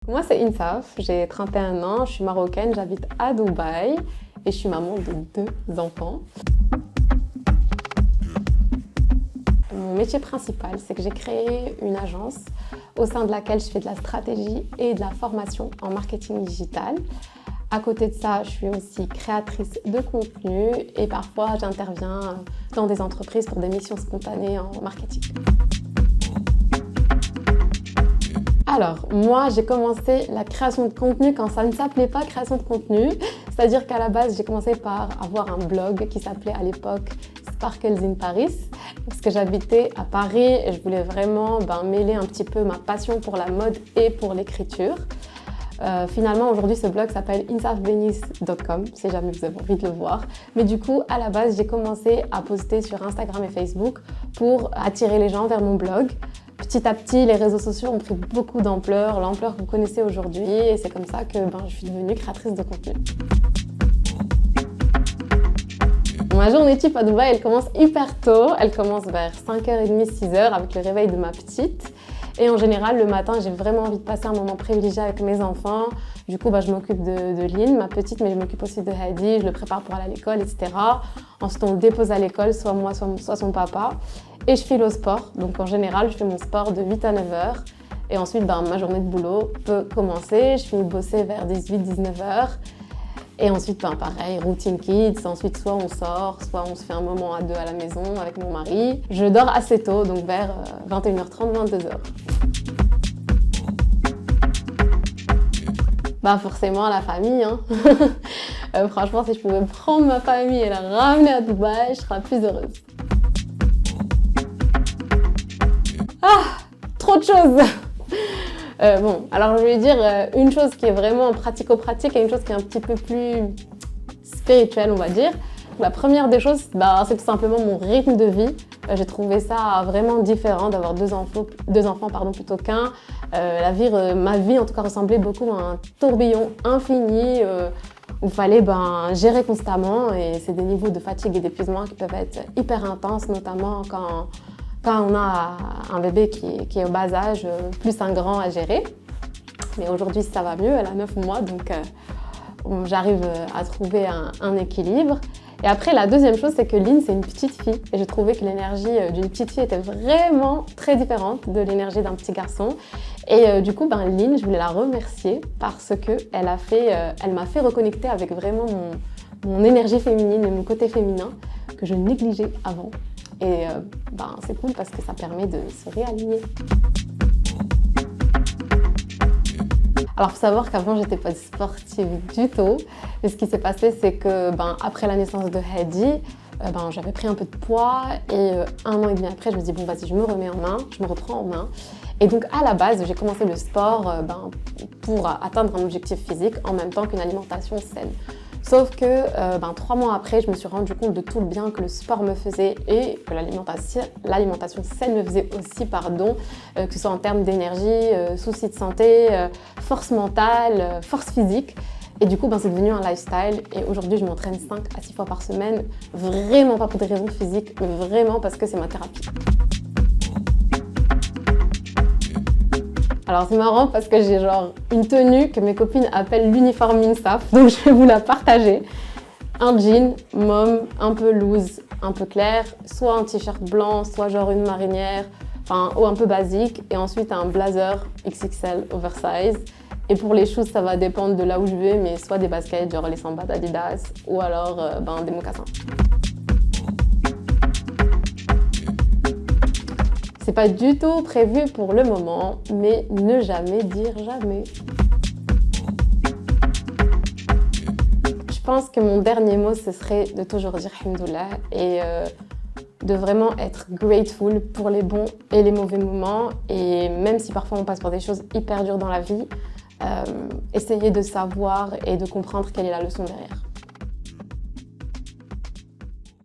Moi, c'est Insaf, j'ai 31 ans, je suis marocaine, j'habite à Dubaï et je suis maman de 2 enfants. Mon métier principal, c'est que j'ai créé une agence au sein de laquelle je fais de la stratégie et de la formation en marketing digital. À côté de ça, je suis aussi créatrice de contenu et parfois j'interviens dans des entreprises pour des missions spontanées en marketing. Alors, moi, j'ai commencé la création de contenu quand ça ne s'appelait pas création de contenu. C'est-à-dire qu'à la base, j'ai commencé par avoir un blog qui s'appelait à l'époque Sparkles in Paris, parce que j'habitais à Paris et je voulais vraiment mêler un petit peu ma passion pour la mode et pour l'écriture. Finalement, aujourd'hui, ce blog s'appelle insafvenice.com, si jamais vous avez envie de le voir. Mais du coup, à la base, j'ai commencé à poster sur Instagram et Facebook pour attirer les gens vers mon blog. Petit à petit, les réseaux sociaux ont pris beaucoup d'ampleur, l'ampleur que vous connaissez aujourd'hui, et c'est comme ça que je suis devenue créatrice de contenu. Ma journée type à Dubaï, elle commence hyper tôt, elle commence vers 5h30, 6h avec le réveil de ma petite. Et en général, le matin, j'ai vraiment envie de passer un moment privilégié avec mes enfants. Du coup, je m'occupe de Lynn, ma petite, mais je m'occupe aussi de Hadi, je le prépare pour aller à l'école, etc. Ensuite, on le dépose à l'école, soit moi, soit son papa. Et je file au sport. Donc en général, je fais mon sport de 8 à 9h. Et ensuite, ma journée de boulot peut commencer. Je finis de bosser vers 18-19h. Et ensuite, pareil, routine kids. Ensuite, soit on sort, soit on se fait un moment à 2 à la maison avec mon mari. Je dors assez tôt, donc vers 21h30, 22h. Forcément, la famille. Hein. Franchement, si je pouvais prendre ma famille et la ramener à Dubaï, je serais plus heureuse. Trop de choses. Alors je vais dire une chose qui est vraiment pratico-pratique et une chose qui est un petit peu plus spirituelle, on va dire. La première des choses, c'est tout simplement mon rythme de vie. J'ai trouvé ça vraiment différent d'avoir deux enfants plutôt qu'un. Ma vie en tout cas ressemblait beaucoup à un tourbillon infini où il fallait gérer constamment, et c'est des niveaux de fatigue et d'épuisement qui peuvent être hyper intenses, notamment quand on a un bébé qui est au bas âge, plus un grand à gérer. Mais aujourd'hui, ça va mieux, elle a 9 mois, donc j'arrive à trouver un équilibre. Et après, la deuxième chose, c'est que Lynn, c'est une petite fille. Et j'ai trouvé que l'énergie d'une petite fille était vraiment très différente de l'énergie d'un petit garçon. Et du coup, Lynn, je voulais la remercier parce qu'elle m'a fait reconnecter avec vraiment mon énergie féminine et mon côté féminin que je négligeais avant. Et c'est cool parce que ça permet de se réaligner. Alors, il faut savoir qu'avant, j'étais pas sportive du tout. Et ce qui s'est passé, c'est que après la naissance de Hadi, j'avais pris un peu de poids. Et 1 an et demi après, je me dis, bon, vas-y, je me reprends en main. Et donc, à la base, j'ai commencé le sport pour atteindre un objectif physique en même temps qu'une alimentation saine. Sauf que 3 mois après, je me suis rendu compte de tout le bien que le sport me faisait et que l'alimentation saine me faisait aussi, que ce soit en termes d'énergie, soucis de santé, force mentale, force physique. Et du coup, c'est devenu un lifestyle. Et aujourd'hui, je m'entraîne 5 à 6 fois par semaine. Vraiment pas pour des raisons physiques, mais vraiment parce que c'est ma thérapie. Alors c'est marrant parce que j'ai une tenue que mes copines appellent l'uniforme Insaf, donc je vais vous la partager. Un jean, mom, un peu loose, un peu clair, soit un t-shirt blanc, soit une marinière, ou un peu basique, et ensuite un blazer XXL oversize. Et pour les shoes, ça va dépendre de là où je vais, mais soit des baskets, les Samba d'Adidas, ou alors des mocassins. C'est pas du tout prévu pour le moment, mais ne jamais dire jamais. Je pense que mon dernier mot, ce serait de toujours dire Alhamdoulilah et de vraiment être grateful pour les bons et les mauvais moments. Et même si parfois on passe par des choses hyper dures dans la vie, essayer de savoir et de comprendre quelle est la leçon derrière.